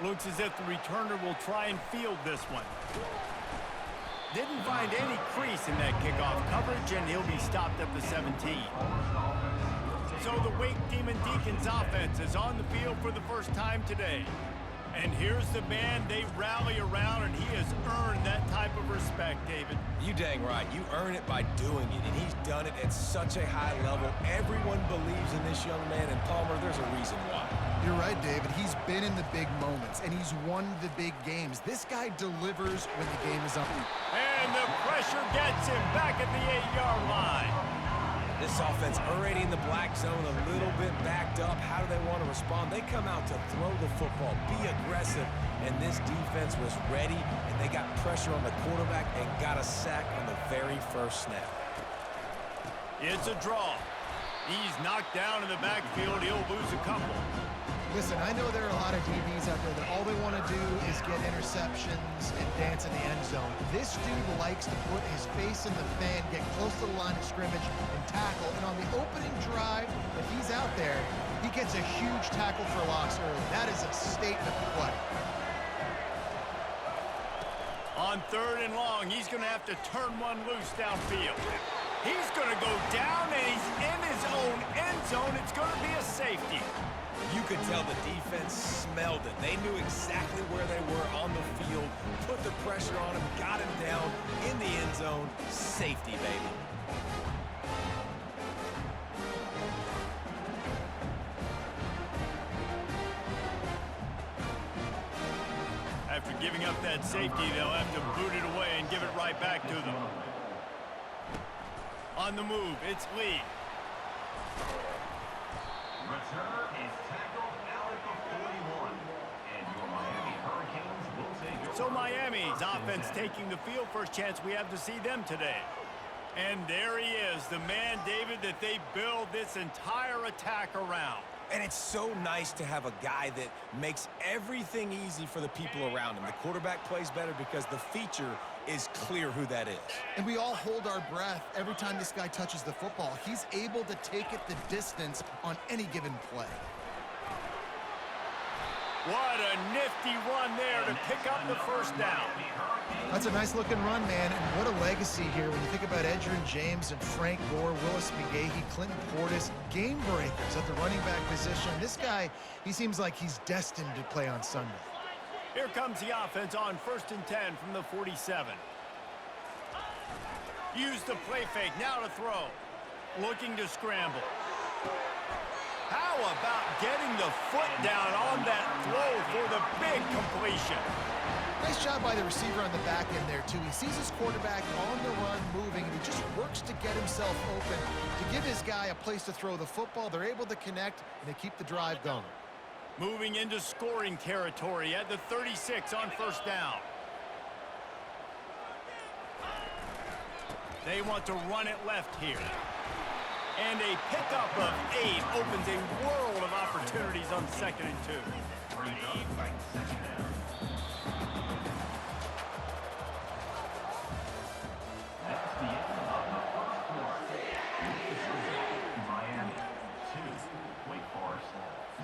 Looks as if the returner will try and field this one. Didn't find any crease in that kickoff coverage, and he'll be stopped at the 17. So the Wake Demon Deacons offense is on the field for the first time today. And here's the man they rally around, and he has earned that type of respect, David. You dang right. You earn it by doing it, and he's done it at such a high level. Everyone believes in this young man, and Palmer, there's a reason why. You're right, David. He's been in the big moments, and he's won the big games. This guy delivers when the game is up. And the pressure gets him back at the 8-yard line. This offense already in the black zone, a little bit backed up. How do they want to respond? They come out to throw the football, be aggressive, and this defense was ready, and they got pressure on the quarterback and got a sack on the very first snap. It's a draw. He's knocked down in the backfield. He'll lose a couple. Listen, I know there are a lot of DBs out there that all they want to do is get interceptions and dance in the end zone. This dude likes to put his face in the fan, get close to the line of scrimmage, and tackle. And on the opening drive, if he's out there, he gets a huge tackle for loss early. That is a statement play. On 3rd and long, he's going to have to turn one loose downfield. He's going to go down, and he's in his own end zone. It's going to be a safety. You could tell the defense smelled it. They knew exactly where they were on the field, put the pressure on him, got him down in the end zone. Safety, baby. After giving up that safety, they'll have to boot it away and give it right back to them. On the move, it's Lee. Returner is tackled out at the 41. And your Miami Hurricanes will take over. So Miami's offense taking the field. First chance we have to see them today. And there he is, the man, David, that they build this entire attack around. And it's so nice to have a guy that makes everything easy for the people around him. The quarterback plays better because the feature is clear who that is. And we all hold our breath every time this guy touches the football. He's able to take it the distance on any given play. What a nifty run there to pick up the first down. That's a nice-looking run, man, and what a legacy here when you think about Edgerrin James and Frank Gore, Willis McGahee, Clinton Portis, game breakers at the running back position. This guy, he seems like he's destined to play on Sunday. Here comes the offense on 1st and 10 from the 47. Use the play fake, now to throw. Looking to scramble. How about getting the foot down on that throw for the big completion? Nice job by the receiver on the back end there, too. He sees his quarterback on the run moving, and he just works to get himself open to give his guy a place to throw the football. They're able to connect, and they keep the drive going. Moving into scoring territory at the 36 on 1st down. They want to run it left here. And a pickup of 8 opens a world of opportunities on 2nd and 2. That's the end of the first quarter. Miami 2, Wake Forest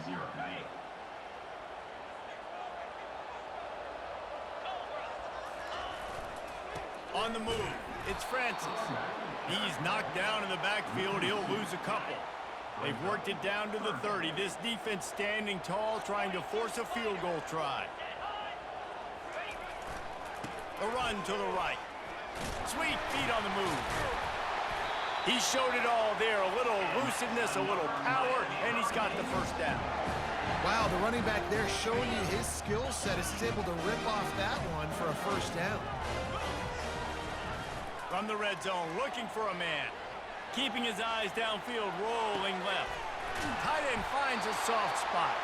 0. On the move, it's Francis. He's knocked down in the backfield. He'll lose a couple. They've worked it down to the 30. This defense standing tall, trying to force a field goal try. A run to the right. Sweet feet on the move. He showed it all there. A little elusiveness, a little power, and he's got the first down. Wow, the running back there showing you his skill set as he's able to rip off that one for a first down. From the red zone, looking for a man. Keeping his eyes downfield, rolling left. Tight end finds a soft spot.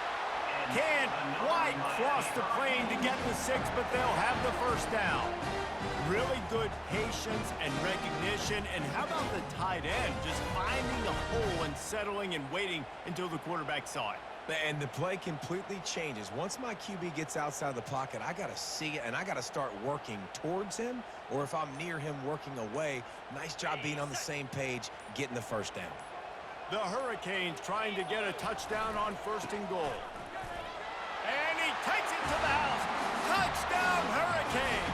Can't quite cross the plane to get the 6, but they'll have the first down. Really good patience and recognition. And how about the tight end just finding the hole and settling and waiting until the quarterback saw it? And the play completely changes. Once my QB gets outside the pocket, I got to see it, and I got to start working towards him, or if I'm near him, working away. Nice job being on the same page, getting the first down. The Hurricanes trying to get a touchdown on 1st and goal. And he takes it to the house. Touchdown, Hurricane.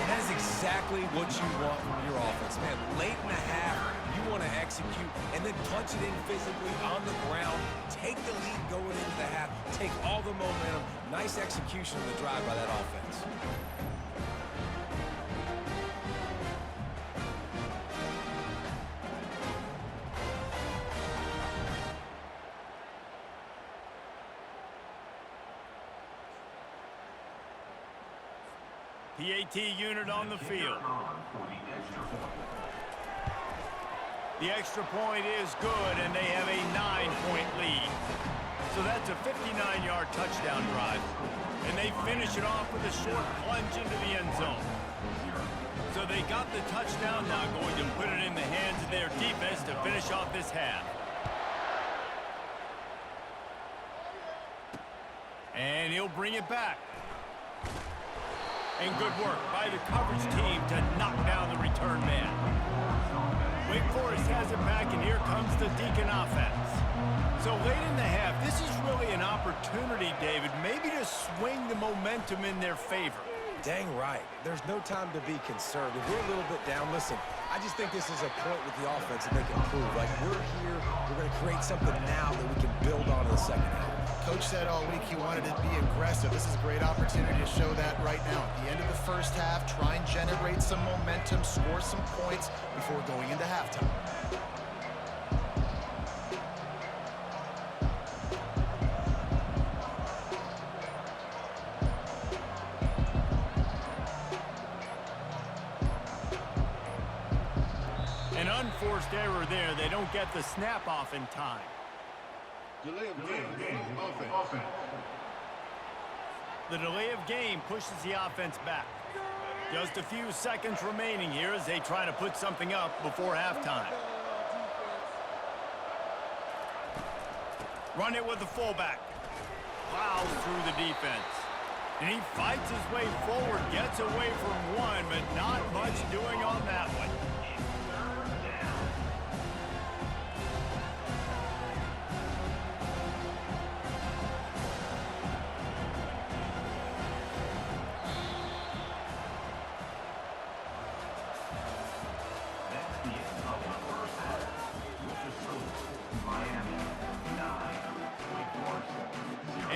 And that is exactly what you want from your offense, man. Late in the half, you want to execute and then punch it in physically on the ground, take the lead going into the half, take all the momentum. Nice execution of the drive by that offense. PAT unit on the field. The extra point is good, and they have a 9-point lead. So that's a 59-yard touchdown drive. And they finish it off with a short plunge into the end zone. So they got the touchdown, now going to put it in the hands of their defense to finish off this half. And he'll bring it back. And good work by the coverage team to knock down the return man. Wake Forest has it back, and here comes the Deacon offense. So late in the half, this is really an opportunity, David, maybe to swing the momentum in their favor. Dang right. There's no time to be conservative. We're a little bit down. Listen, I just think this is a point with the offense that they can prove. Like, we're here, we're going to create something now that we can build on in the second half. Coach said all week he wanted to be aggressive. This is a great opportunity to show that right now. At the end of the first half, try and generate some momentum, score some points before going into halftime. An unforced error there. They don't get the snap off in time. Delay of game, offense. The delay of game pushes the offense back. Just a few seconds remaining here as they try to put something up before halftime. Run it with the fullback. Plows through the defense. And he fights his way forward, gets away from one, but not much doing on that one.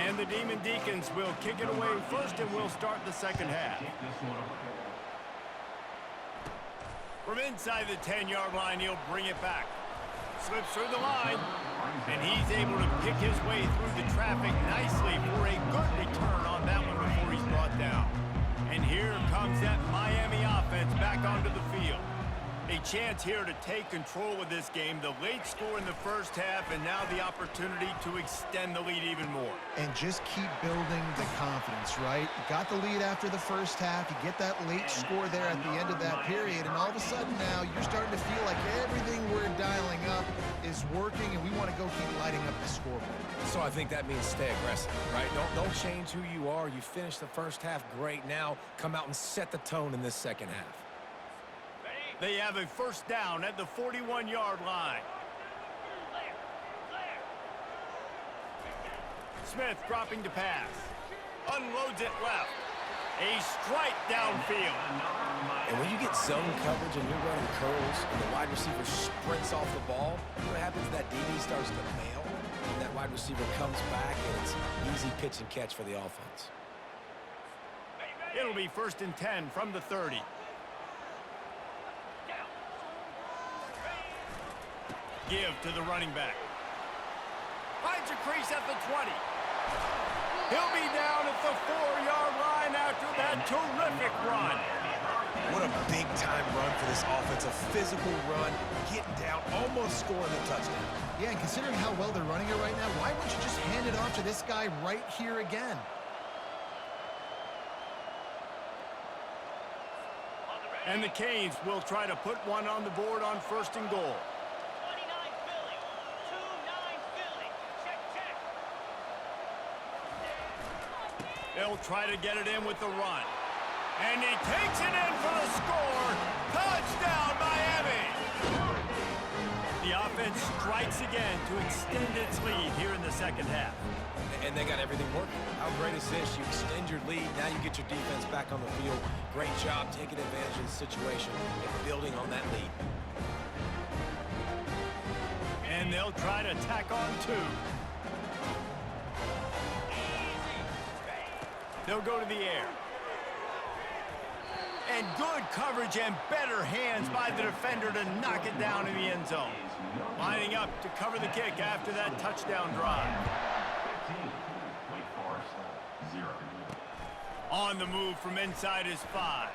And the Demon Deacons will kick it away first, and we'll start the second half. From inside the 10-yard line, he'll bring it back. Slips through the line, and he's able to pick his way through the traffic nicely for a good return on that one before he's brought down. And here comes that Miami offense back onto the field. A chance here to take control of this game. The late score in the first half, and now the opportunity to extend the lead even more. And just keep building the confidence, right? You got the lead after the first half. You get that late score there at the end of that period, and all of a sudden now you're starting to feel like everything we're dialing up is working, and we want to go keep lighting up the scoreboard. So I think that means stay aggressive, right? Don't change who you are. You finished the first half great. Now come out and set the tone in this second half. They have a first down at the 41-yard line. Smith dropping to pass. Unloads it left. A strike downfield. And when you get zone coverage and you're running curls and the wide receiver sprints off the ball, you know what happens? That DB starts to bail, and that wide receiver comes back, and it's easy pitch and catch for the offense. It'll be 1st and 10 from the 30. Give to the running back. Finds a crease at the 20. He'll be down at the 4-yard line after that terrific run. What a big-time run for this offense. A physical run, getting down, almost scoring the touchdown. Yeah, and considering how well they're running it right now, why wouldn't you just hand it off to this guy right here again? And the Canes will try to put one on the board on 1st and goal. They'll try to get it in with the run. And he takes it in for the score. Touchdown, Miami! The offense strikes again to extend its lead here in the second half. And they got everything working. How great is this? You extend your lead. Now you get your defense back on the field. Great job taking advantage of the situation and building on that lead. And they'll try to tack on 2. They'll go to the air. And good coverage and better hands by the defender to knock it down in the end zone. Lining up to cover the kick after that touchdown drive. 15. Wake Forest, 0. On the move from inside his 5.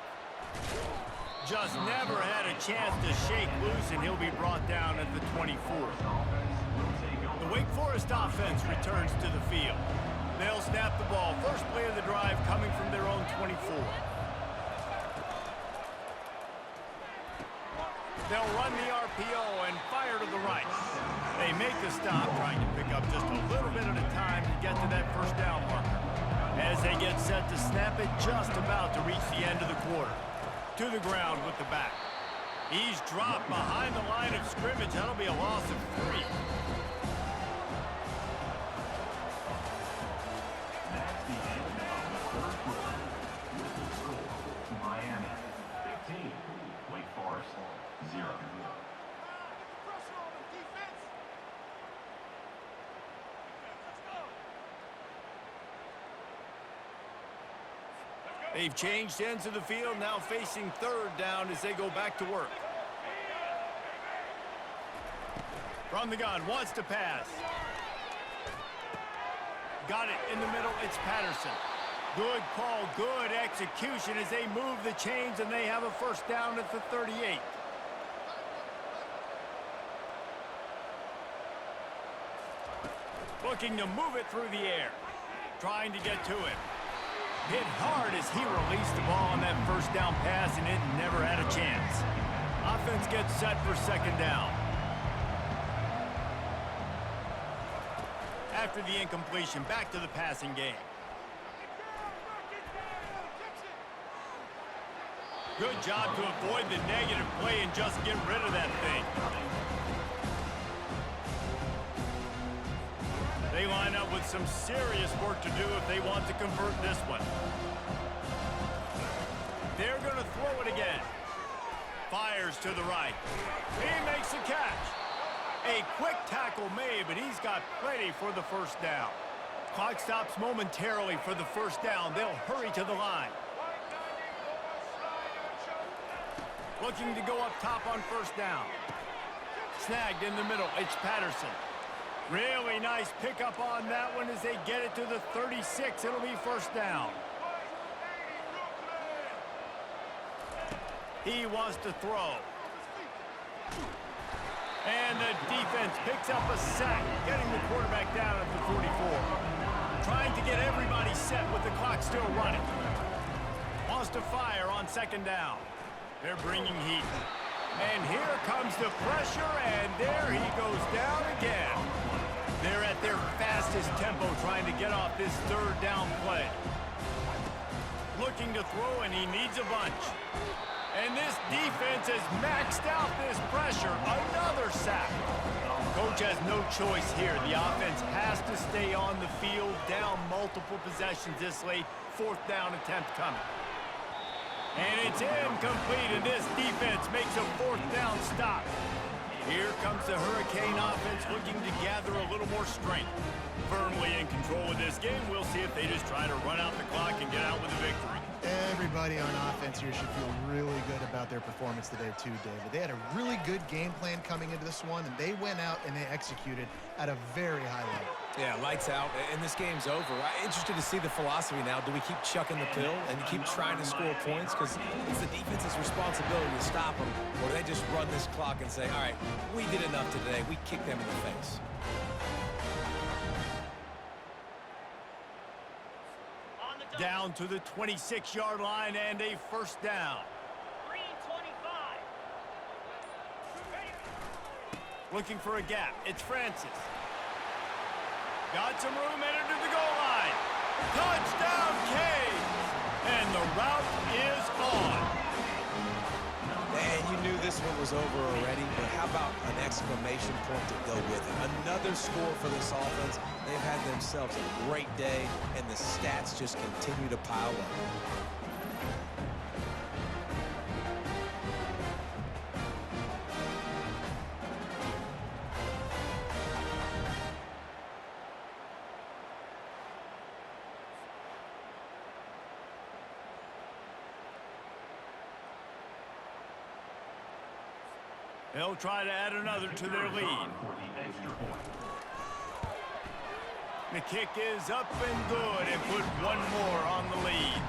Just never had a chance to shake loose, and he'll be brought down at the 24. The Wake Forest offense returns to the field. They'll snap the ball. First play of the drive coming from their own 24. They'll run the RPO and fire to the right. They make the stop, trying to pick up just a little bit at a time to get to that first down marker. As they get set to snap it, just about to reach the end of the quarter. To the ground with the back. He's dropped behind the line of scrimmage. That'll be a loss of 3. That's the end of the third quarter. With the score, Miami 15, Wake Forest 0. They've changed ends of the field, now facing third down as they go back to work. From the gun, wants to pass. Got it in the middle, it's Patterson. Good call, good execution as they move the chains, and they have a first down at the 38. Looking to move it through the air. Trying to get to it. Hit hard as he released the ball on that first down pass, and it never had a chance. Offense gets set for second down. After the incompletion, back to the passing game. Good job to avoid the negative play and just get rid of that thing. They line up with some serious work to do if they want to convert this one. They're going to throw it again. Fires to the right. He makes the catch. A quick tackle made, but he's got plenty for the first down. Clock stops momentarily for the first down. They'll hurry to the line. Looking to go up top on first down. Snagged in the middle. It's Patterson. Really nice pickup on that one as they get it to the 36. It'll be first down. He wants to throw. And the defense picks up a sack, getting the quarterback down at the 44. Trying to get everybody set with the clock still running. Wants to fire on second down. They're bringing heat. And here comes the pressure, and there he goes down again. They're at their fastest tempo trying to get off this third down play. Looking to throw, and he needs a bunch. And this defense has maxed out this pressure. Another sack. Coach has no choice here. The offense has to stay on the field, down multiple possessions this late. Fourth down attempt coming. And it's incomplete, and this defense makes a fourth down stop. Here comes the Hurricane offense looking to gather a little more strength. Firmly in control of this game. We'll see if they just try to run out the clock and get out with a victory. Everybody on offense here should feel really good about their performance today too, David. They had a really good game plan coming into this one, and they went out and they executed at a very high level. Yeah, lights out, and this game's over. I'm interested to see the philosophy now. Do we keep chucking the pill and keep trying to score points? Because it's the defense's responsibility to stop them. Or do they just run this clock and say, all right, we did enough today. We kicked them in the face. Down to the 26-yard line and a first down. 3:25. Looking for a gap. It's Francis. Got some room headed to the goal line. Touchdown, Canes! And the route is on. And you knew this one was over already, but how about an exclamation point to go with it? Another score for this offense. They've had themselves a great day, and the stats just continue to pile up. They'll try to add another to their lead. The kick is up and good and put one more on the lead.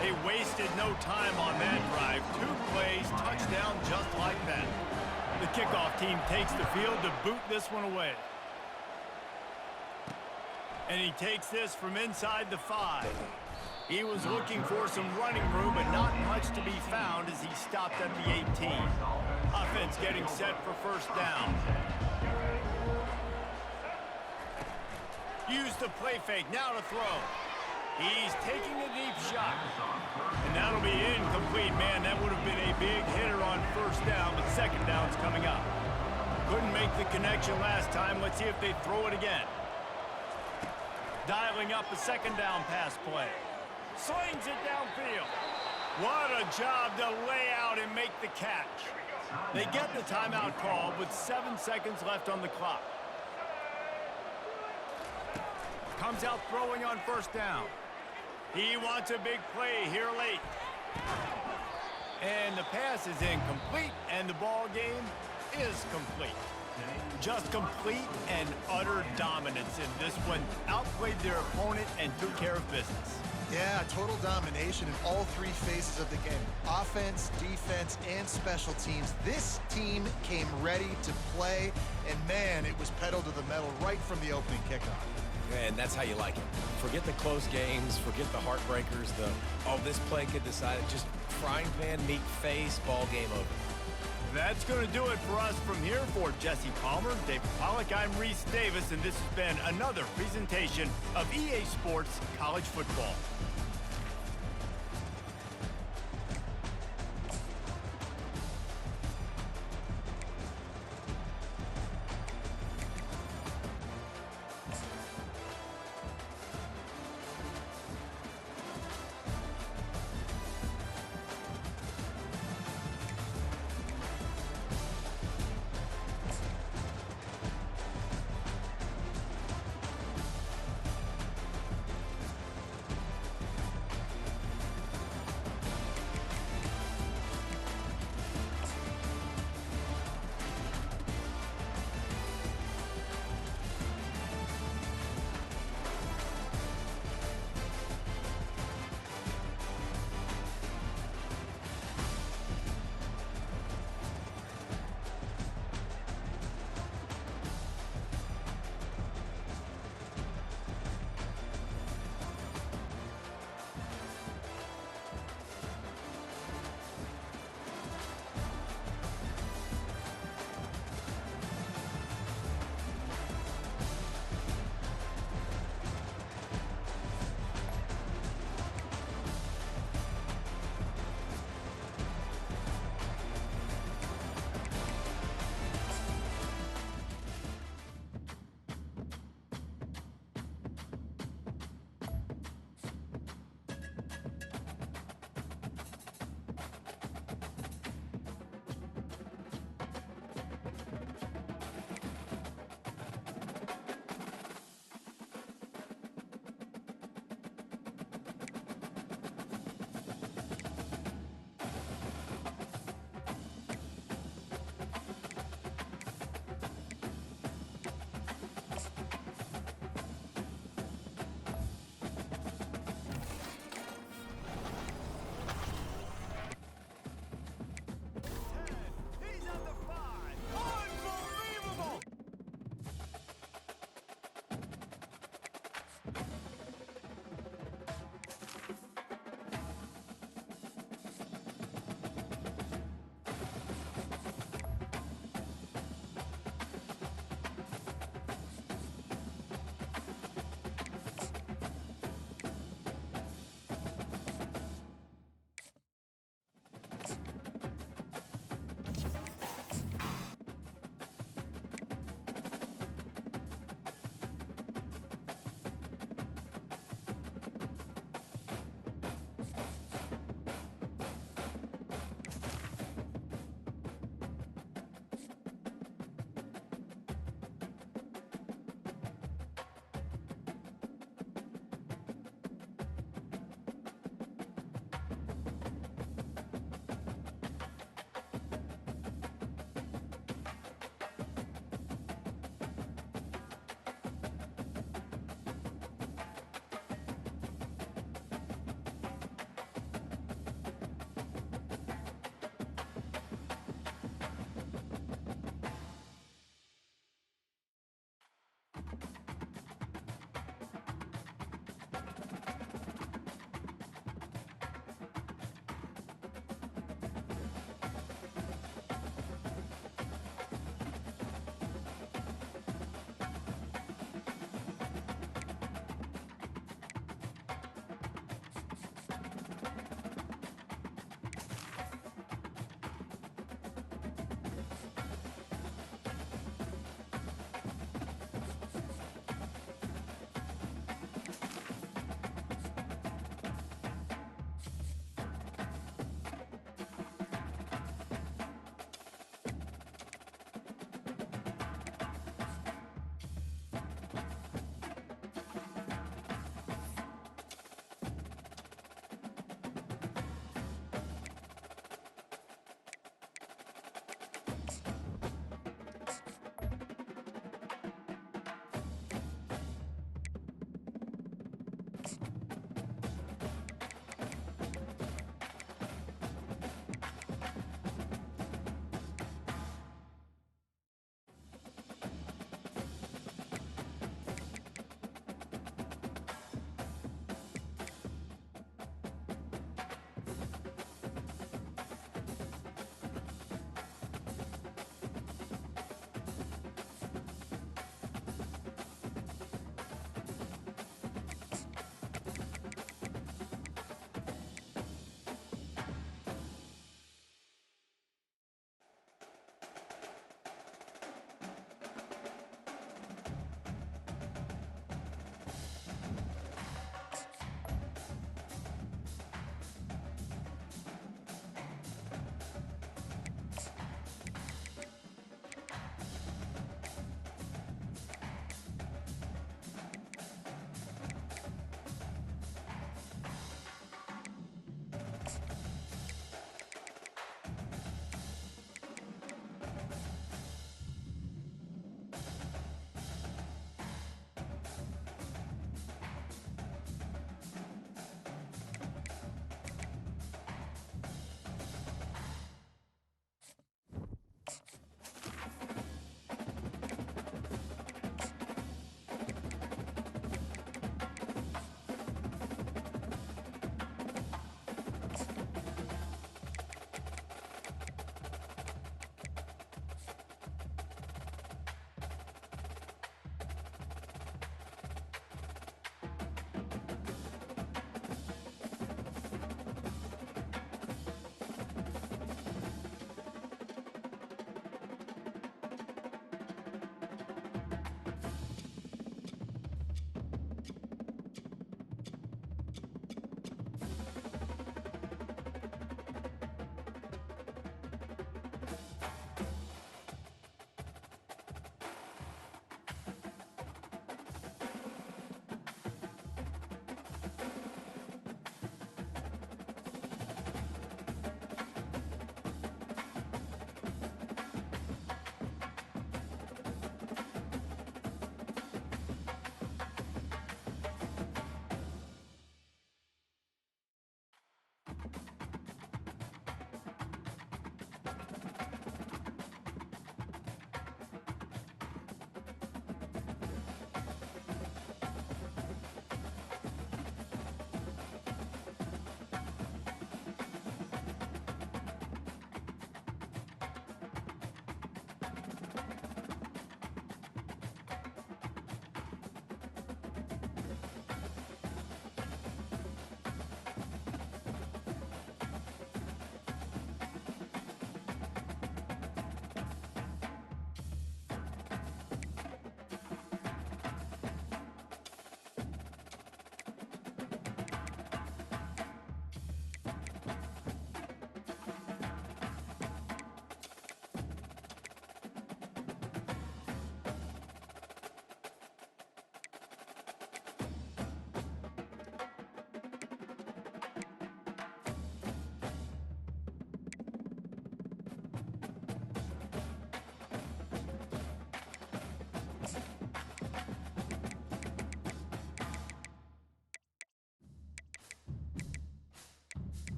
They wasted no time on that drive. 2 plays, touchdown just like that. The kickoff team takes the field to boot this one away. And he takes this from inside the 5. He was looking for some running room, but not much to be found as he stopped at the 18. Offense getting set for first down. Use the play fake, now to throw. He's taking a deep shot. And that'll be incomplete, man. That would have been a big hitter on first down, but second down's coming up. Couldn't make the connection last time. Let's see if they throw it again. Dialing up a second down pass play. Slings it downfield. What a job to lay out and make the catch. They get the timeout called with 7 seconds left on the clock. Comes out throwing on first down. He wants a big play here late. And the pass is incomplete, and the ball game is complete. Just complete and utter dominance in this one. Outplayed their opponent and took care of business. Yeah, total domination in all 3 phases of the game. Offense, defense, and special teams. This team came ready to play, and man, it was pedal to the metal right from the opening kickoff. And that's how you like it. Forget the close games, forget the heartbreakers, this play could decide it. Just frying pan, meat face, ball game over. That's going to do it for us from here. For Jesse Palmer, David Pollack, I'm Reese Davis, and this has been another presentation of EA Sports College Football.